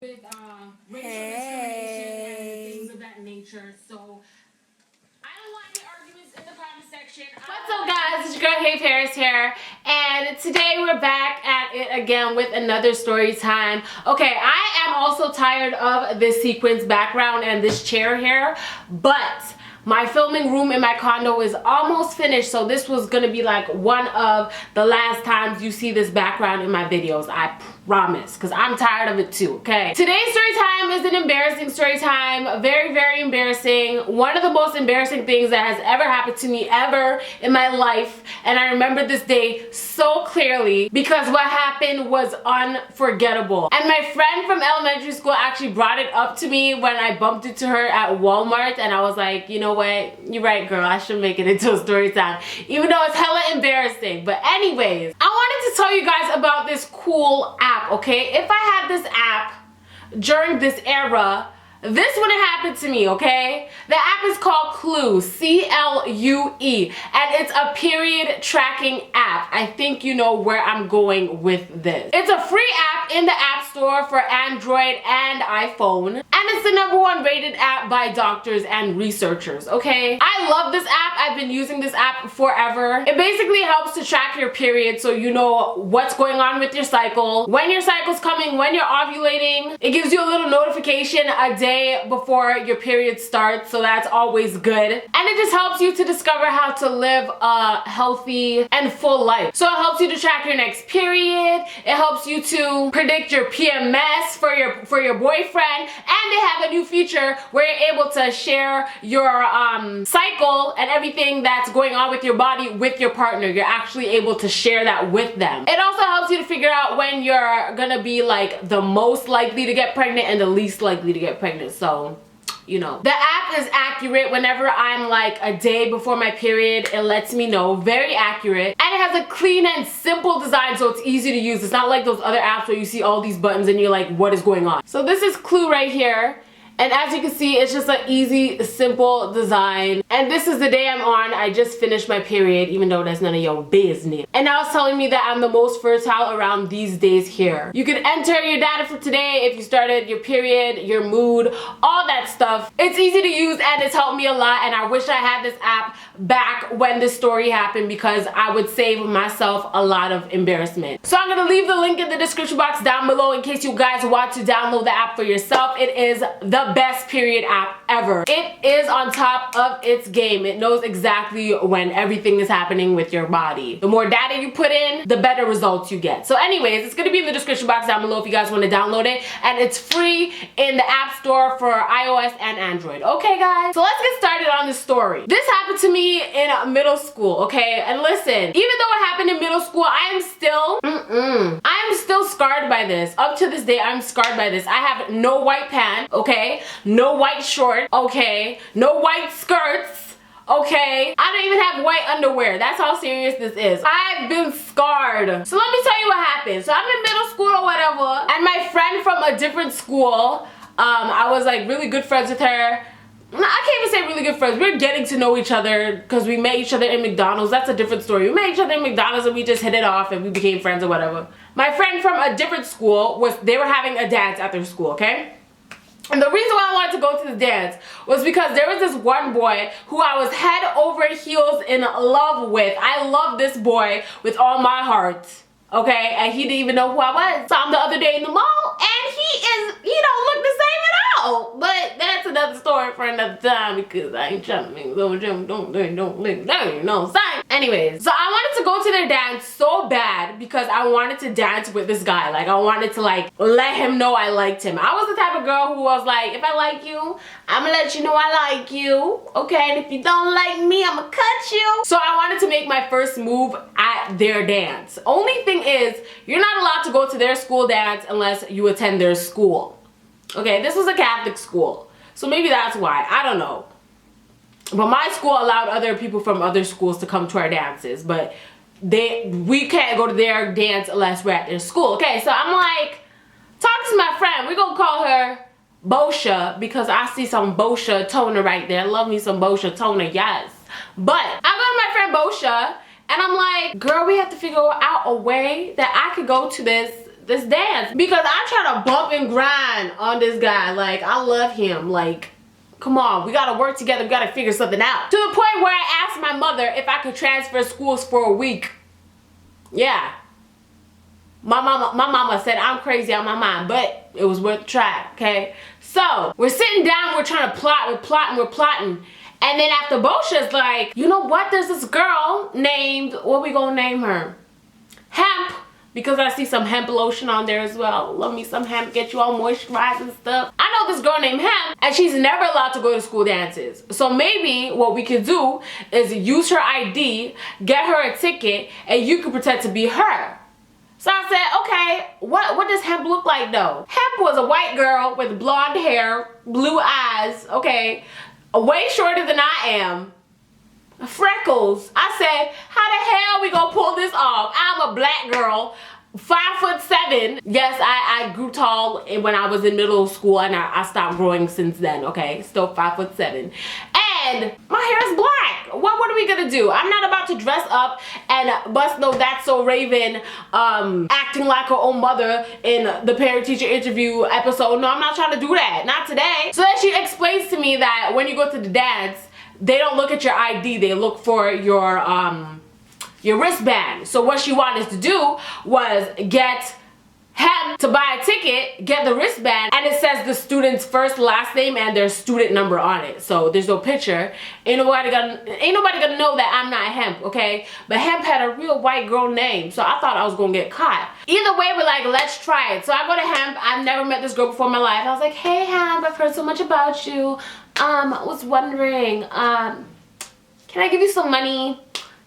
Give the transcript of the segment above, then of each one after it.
with racial discrimination and things of that nature. So I don't want any arguments in the comment section. What's up, guys? It's your girl HeyParis here, and today we're back at it again with another story time. Okay, I am also tired of this sequence background and this chair here, but my filming room in my condo is almost finished, so this was gonna be like one of the last times you see this background in my videos. I promise, because I'm tired of it too, okay? Today's story time is an embarrassing story time. Very, very embarrassing. One of the most embarrassing things that has ever happened to me ever in my life, and I remember this day so clearly because what happened was unforgettable. And my friend from elementary school actually brought it up to me when I bumped into her at Walmart, and I was like, you know what, you're right, girl, I should make it into a story time, even though it's hella embarrassing. But anyways, I wanted to tell you guys about this cool app, okay? If I had this app during this era, this wouldn't happen to me, okay? The app is called Clue, C-L-U-E, and it's a period tracking app. I think you know where I'm going with this. It's a free app in the App Store for Android and iPhone, and it's the #1 rated app by doctors and researchers, okay? I love this app. I've been using this app forever. It basically helps to track your period so you know what's going on with your cycle, when your cycle's coming, when you're ovulating. It gives you a little notification a day before your period starts, so that's always good. And it just helps you to discover how to live a healthy and full life. So it helps you to track your next period. It helps you to predict your PMS for your boyfriend, and they have a new feature where you're able to share your cycle and everything that's going on with your body with your partner. You're actually able to share that with them. It also helps you to figure out when you're gonna be like the most likely to get pregnant and the least likely to get pregnant. So, you know. The app is accurate. Whenever I'm like a day before my period, it lets me know. Very accurate. And it has a clean and simple design, so it's easy to use. It's not like those other apps where you see all these buttons and you're like, what is going on? So this is Clue right here. And as you can see, it's just an easy, simple design. And this is the day I'm on. I just finished my period, even though that's none of your business. And now it's telling me that I'm the most fertile around these days here. You can enter your data for today if you started your period, your mood, all that stuff. It's easy to use and it's helped me a lot. And I wish I had this app back when this story happened, because I would save myself a lot of embarrassment. So I'm gonna leave the link in the description box down below in case you guys want to download the app for yourself. It is the best period app ever. It is on top of its game. It knows exactly when everything is happening with your body. The more data you put in, the better results you get. So anyways, it's gonna be in the description box down below if you guys want to download it, and it's free in the App Store for iOS and Android. Okay, guys, so let's get started on this story. This happened to me in middle school, okay? And listen, even though it happened in middle school, I am still scarred by this. Up to this day, I'm scarred by this. I have no white pants, okay? No white shorts, okay? No white skirts, okay? I don't even have white underwear. That's how serious this is. I've been scarred. So let me tell you what happened. So I'm in middle school or whatever, and my friend from a different school, I was like really good friends with her. I can't even say really good friends. We're getting to know each other because we met each other in McDonald's. That's a different story. We met each other in McDonald's and we just hit it off and we became friends or whatever. My friend from a different school they were having a dance at their school, okay? And the reason why I wanted to go to the dance was because there was this one boy who I was head over heels in love with. I love this boy with all my heart, okay? And he didn't even know who I was. Saw him the other day in the mall, and he don't look the same at all. But that's another story for another time, because I ain't trying to make those don't live, you know what I'm saying? Anyways, so I wanted to go to their dance so bad because I wanted to dance with this guy. Like, I wanted to like let him know I liked him. I was the type of girl who was like, if I like you, I'm gonna let you know I like you, okay? And if you don't like me, I'm gonna cut you. So I wanted to make my first move at their dance. Only thing is, you're not allowed to go to their school dance unless you attend their school. Okay, this was a Catholic school, so maybe that's why. I don't know. But my school allowed other people from other schools to come to our dances, but we can't go to their dance unless we're at their school. Okay, so I'm like, talk to my friend. We're gonna call her Bosha, because I see some Bosha toner right there. Love me some Bosha toner, yes. But I go to my friend Bosha, and I'm like, girl, we have to figure out a way that I could go to this this dance because I'm trying to bump and grind on this guy. Like, I love him. Like, come on, we gotta work together. We gotta figure something out. To the point where I asked my mother if I could transfer schools for a week. Yeah. My mama said I'm crazy on my mind, but it was worth a try, okay? So, we're sitting down, we're trying to plot, we're plotting. And then after Bosha's like, you know what, there's this girl named, what we gonna name her? Hemp, because I see some hemp lotion on there as well. Love me some hemp, get you all moisturized and stuff. I know this girl named Hemp, and she's never allowed to go to school dances. So maybe what we could do is use her ID, get her a ticket, and you could pretend to be her. So I said, okay, what does Hemp look like though? Hemp was a white girl with blonde hair, blue eyes, okay, way shorter than I am, freckles. I said, how the hell we gonna pull this off? I'm a black girl, 5'7". Yes, I grew tall when I was in middle school, and I stopped growing since then, okay? Still 5'7". And my hair is black. What are we gonna do? I'm not about to dress up and bust no That's So Raven acting like her own mother in the parent-teacher interview episode. No, I'm not trying to do that. Not today. So then she explains to me that when you go to the dance, they don't look at your ID. They look for your wristband. So what she wanted to do was get Hemp to buy a ticket, get the wristband, and it says the student's first, last name, and their student number on it. So there's no picture. Ain't nobody gonna know that I'm not Hemp, okay? But Hemp had a real white girl name, so I thought I was gonna get caught. Either way, we're like, let's try it. So I go to Hemp. I've never met this girl before in my life. I was like, hey Hemp, I've heard so much about you. I was wondering, can I give you some money?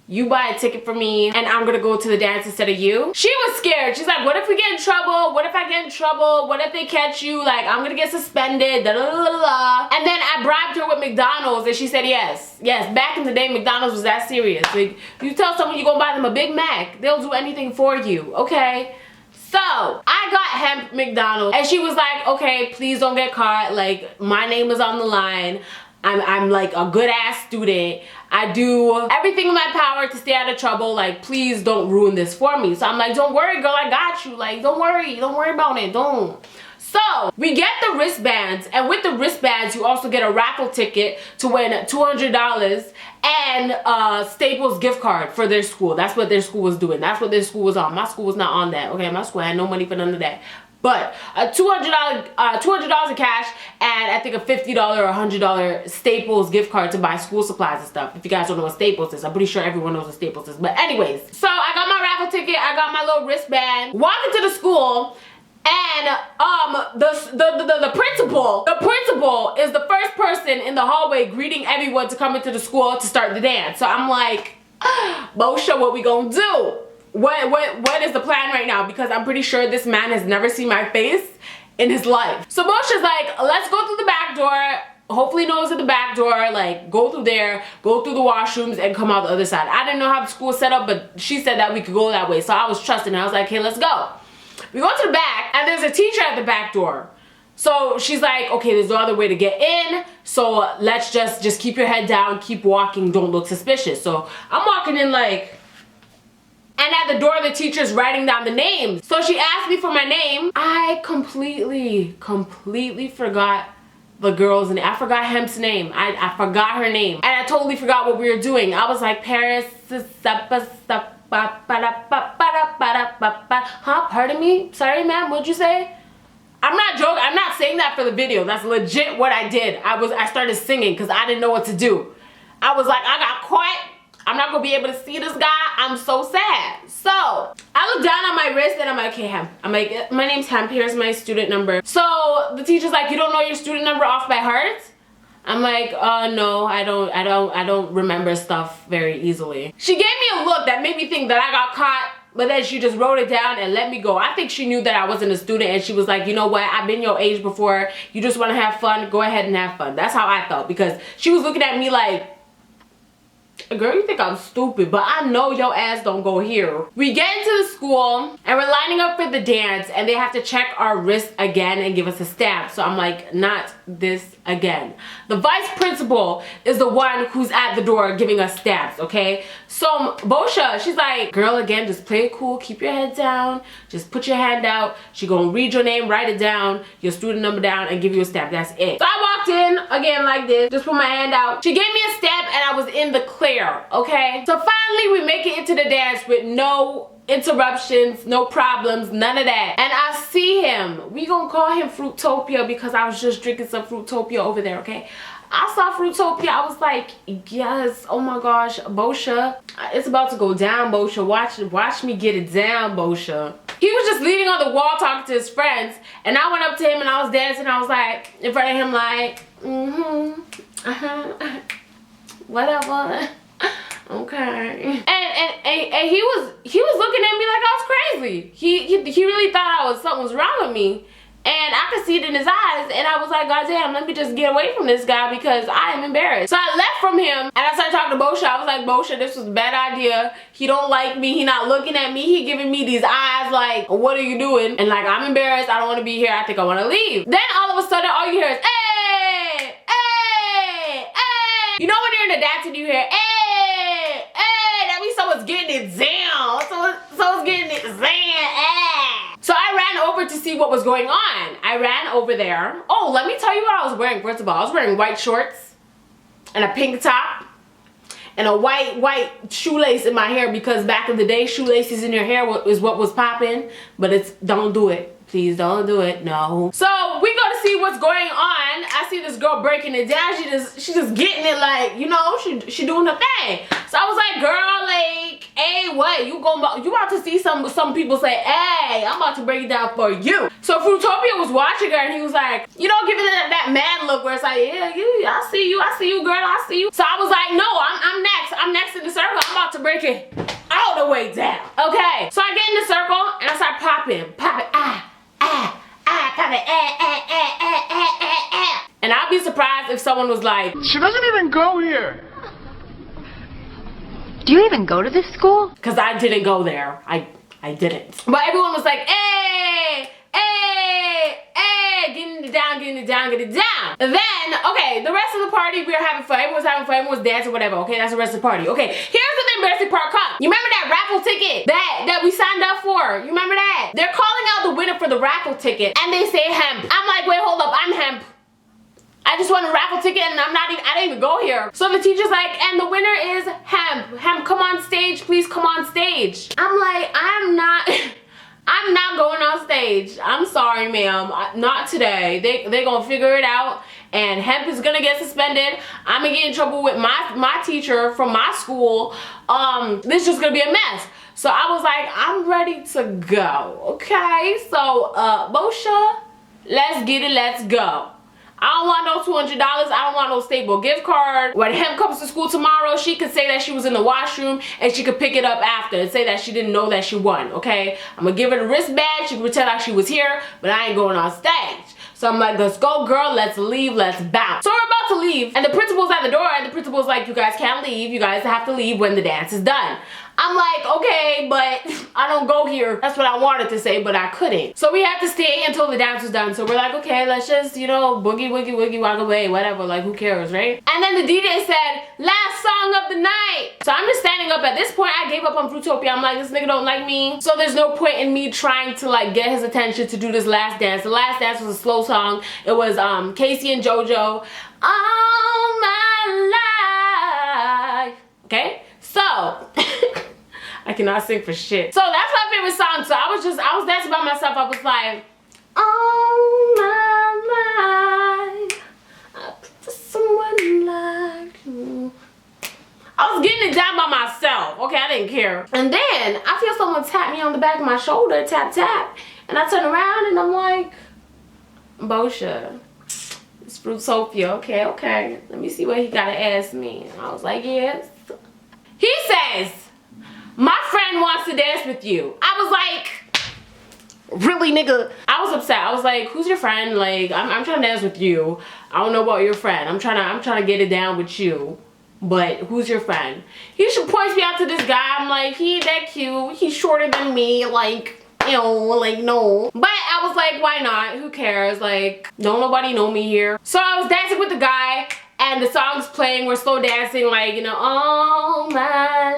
You buy a ticket for me and I'm gonna go to the dance instead of you. She was scared. She's like, what if we get in trouble? What if I get in trouble? What if they catch you? Like, I'm gonna get suspended, da da da da da. And then I bribed her with McDonald's and she said yes. Yes, back in the day, McDonald's was that serious. Like, you tell someone you're gonna buy them a Big Mac, they'll do anything for you, okay? So, I got Hemp McDonald's and she was like, okay, please don't get caught. Like, my name is on the line. I'm like a good ass student. I do everything in my power to stay out of trouble. Like, please don't ruin this for me. So I'm like, don't worry, girl, I got you. Like, don't worry about it, don't. So we get the wristbands, and with the wristbands, you also get a raffle ticket to win $200 and a Staples gift card for their school. That's what their school was doing. That's what their school was on. My school was not on that. Okay, my school had no money for none of that. But a $200 in cash and I think a $50 or $100 Staples gift card to buy school supplies and stuff. If you guys don't know what Staples is, I'm pretty sure everyone knows what Staples is. But anyways, so I got my raffle ticket, I got my little wristband, walked into the school, and the principal is the first person in the hallway greeting everyone to come into the school to start the dance. So I'm like, Bosha, what we gonna do? What is the plan right now? Because I'm pretty sure this man has never seen my face in his life. So Bosha's like, let's go through the back door. Hopefully no one's at the back door. Like, go through there, go through the washrooms, and come out the other side. I didn't know how the school was set up, but she said that we could go that way. So I was trusting her. I was like, hey, let's go. We go to the back, and there's a teacher at the back door. So she's like, okay, there's no other way to get in. So let's just keep your head down, keep walking, don't look suspicious. So I'm walking in like... And at the door, the teacher's writing down the names. So she asked me for my name. I completely forgot the girl's name. I forgot Hemp's name. I forgot her name. And I totally forgot what we were doing. I was like, Paris, huh? Pardon me? Sorry, ma'am, what'd you say? I'm not joking. I'm not saying that for the video. That's legit what I did. I started singing because I didn't know what to do. I was like, I got caught. I'm not gonna be able to see this guy. I'm so sad. So I look down on my wrist and I'm like, okay, Hemp. I'm like, my name's Hemp. Here's my student number. So the teacher's like, you don't know your student number off by heart? I'm like, no, I don't remember stuff very easily. She gave me a look that made me think that I got caught, but then she just wrote it down and let me go. I think she knew that I wasn't a student and she was like, you know what, I've been your age before. You just want to have fun, go ahead and have fun. That's how I felt, because she was looking at me like, Girl, you think I'm stupid, but I know your ass don't go here. We get into the school and we're lining up for the dance and they have to check our wrist again and give us a stamp. So I'm like, not this again. The vice principal is the one who's at the door giving us stamps, okay? So Bosha, she's like, girl, again, just play it cool, keep your head down, just put your hand out. She gonna read your name, write it down, your student number down, and give you a stamp. That's it. So I walked in again like this, just put my hand out. She gave me a stamp and I was in the clear, okay? So finally we make it into the dance with no interruptions, no problems, none of that. And I see him. We gonna call him Fruitopia because I was just drinking some Fruitopia over there, okay? I saw Fruitopia. I was like, yes, oh my gosh, Bosha, it's about to go down, Bosha. Watch me get it down, Bosha. He was just leaning on the wall talking to his friends, and I went up to him and I was dancing. I was like, in front of him, like, whatever. Okay. And he was looking at me like I was crazy. He really thought something was wrong with me. And I could see it in his eyes, and I was like, God damn, let me just get away from this guy because I am embarrassed. So I left from him and I started talking to Bosha. I was like, Bosha, this was a bad idea. He don't like me. He not looking at me. He giving me these eyes like, what are you doing? And like, I'm embarrassed. I don't want to be here. I think I want to leave. Then all of a sudden, all you hear is, hey, hey, hey. You know when you're in the dance and you hear, hey, hey, that means someone's getting it down. Someone's getting it down. So I ran over to see what was going on. I ran over there. Oh, let me tell you what I was wearing. First of all, I was wearing white shorts and a pink top and a white shoelace in my hair because back in the day, shoelaces in your hair is what was popping. But it's, don't do it. Please don't do it, no. So we go to see what's going on. I see this girl breaking it down. She just getting it like, you know, she doing her thing. So I was like, girl, like, hey, what? You about to see some people say, hey, I'm about to break it down for you. So Fruitopia was watching her and he was like, you know, giving that mad look where it's like, yeah, I see you, girl, I see you. So I was like, no, I'm next in the circle. I'm about to break it all the way down. Okay, so I get in the circle and I start popping, and I'd be surprised if someone was like, she doesn't even go here. Do you even go to this school? Because I didn't go there. I didn't. But everyone was like, hey, hey, hey, getting it down, getting it down, getting it down. And then, okay, the rest of the party, we were having fun. Everyone was having fun, everyone was dancing, whatever. Okay, that's the rest of the party. Okay, here's the embarrassing part comes. You remember that raffle ticket that we signed up for? You remember that? They're calling out the winner for the raffle ticket and they say hemp. I'm like, wait, hold up, I'm hemp. I just won a raffle ticket and I didn't even go here. So the teacher's like, and the winner is Hemp. Hemp, come on stage, please come on stage. I'm like, I'm not going on stage. I'm sorry, ma'am, not today. They gonna figure it out and Hemp is gonna get suspended. I'm gonna get in trouble with my teacher from my school. This is just gonna be a mess. So I was like, I'm ready to go, okay? So, Bosha, let's get it, let's go. I don't want no $200. I don't want no Staples gift card. When Hemp comes to school tomorrow, she could say that she was in the washroom and she could pick it up after and say that she didn't know that she won, okay? I'm gonna give her the wristband. She can pretend like she was here, but I ain't going on stage. So I'm like, let's go, girl, let's leave, let's bounce. So we're about to leave, and the principal's at the door, and the principal's like, you guys can't leave. You guys have to leave when the dance is done. I'm like, okay, but I don't go here. That's what I wanted to say, but I couldn't. So we had to stay until the dance was done. So we're like, okay, let's just, you know, boogie, woogie, woogie, walk away, whatever, like, who cares, right? And then the DJ said, last song of the night. So I'm just standing up. At this point, I gave up on Fruitopia. I'm like, this nigga don't like me. So there's no point in me trying to, like, get his attention to do this last dance. The last dance was a slow song. It was Casey and JoJo, All My Life. Okay? So... I cannot sing for shit. So that's my favorite song. So I was dancing by myself. I was like, all my life, I put someone like you. I was getting it down by myself. Okay, I didn't care. And then I feel someone tap me on the back of my shoulder, tap, tap. And I turn around and I'm like, Bosha, it's Fruitopia. Okay, okay. Let me see what he gotta ask me. And I was like, yes. He says, my friend wants to dance with you. I was like, really, nigga? I was upset. I was like, who's your friend? Like, I'm trying to dance with you. I don't know about your friend. I'm trying to get it down with you. but who's your friend? He should point me out to this guy. I'm like, he ain't that cute. He's shorter than me. Like, you know, like, no. But I was like, why not? Who cares? Like, don't nobody know me here. So I was dancing with the guy, and the song's playing. We're slow dancing, like, you know, all my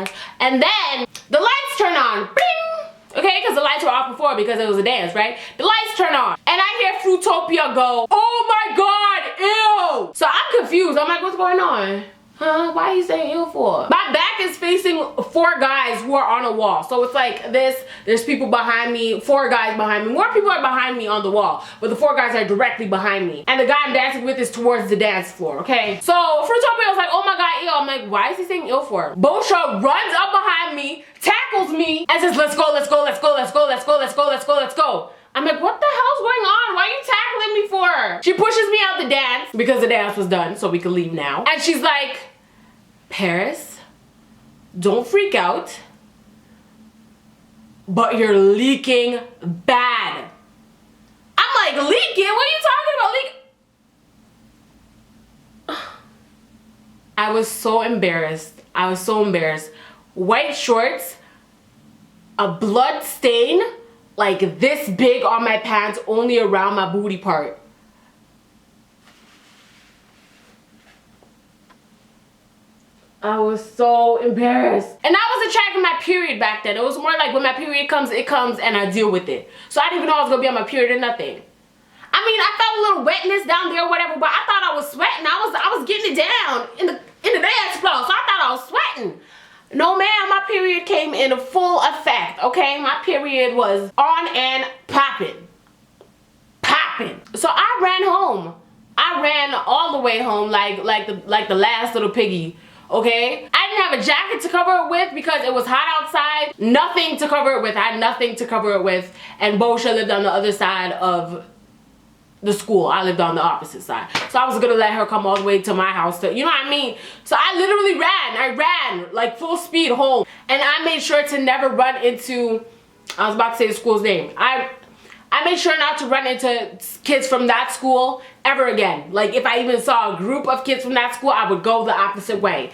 life. And then the lights turn on. Bing! Okay, because the lights were off before because it was a dance, right? The lights turn on, and I hear Fruitopia go, oh my God, ew! So I'm confused. I'm like, what's going on? Huh? Why are you saying ew for? My back is facing 4 guys who are on a wall. So it's like this, there's people behind me, 4 guys behind me. More people are behind me on the wall, but the 4 guys are directly behind me. And the guy I'm dancing with is towards the dance floor, okay? So Fruitopia was like, oh my God, ew. I'm like, why is he saying ew for? Bosha runs up behind me, tackles me, and says, let's go, let's go, let's go, let's go, let's go, let's go, let's go, let's go. I'm like, what the hell's going on? Why are you tackling me for? She pushes me out the dance because the dance was done, so we could leave now. And she's like, Paris, don't freak out, but you're leaking bad. I'm like, leaking? What are you talking about? I was so embarrassed. I was so embarrassed. White shorts, a blood stain like this big on my pants, only around my booty part. I was so embarrassed. And I wasn't tracking my period back then. It was more like when my period comes, it comes and I deal with it. So I didn't even know I was gonna be on my period or nothing. I mean, I felt a little wetness down there or whatever, but I thought I was sweating. I was getting it down in the dance floor, so I thought I was sweating. No ma'am, my period came in full effect, okay? My period was on and popping. Popping. So I ran home. I ran all the way home like the last little piggy, okay? I didn't have a jacket to cover it with because it was hot outside. Nothing to cover it with. I had nothing to cover it with. And Bosha lived on the other side of the school. I lived on the opposite side. So I was gonna let her come all the way to my house to, you know what I mean? So I literally ran. I ran like full speed home. And I made sure to never run into, I was about to say the school's name. I made sure not to run into kids from that school ever again. Like if I even saw a group of kids from that school, I would go the opposite way.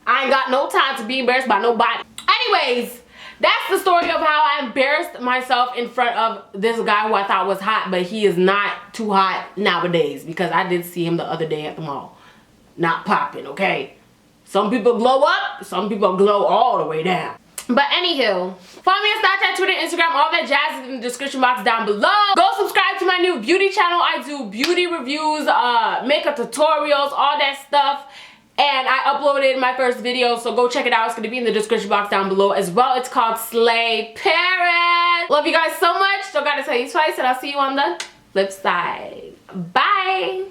I ain't got no time to be embarrassed by nobody. Anyways, that's the story of how I embarrassed myself in front of this guy who I thought was hot, but he is not too hot nowadays because I did see him the other day at the mall. Not popping, okay? Some people glow up, some people glow all the way down. But anywho, follow me on Snapchat, Twitter, Instagram, all that jazz is in the description box down below. Go subscribe to my new beauty channel. I do beauty reviews, makeup tutorials, all that stuff. And I uploaded my first video, so go check it out. It's gonna be in the description box down below as well. It's called HeyParis. Love you guys so much. Don't gotta tell you twice, and I'll see you on the flip side. Bye.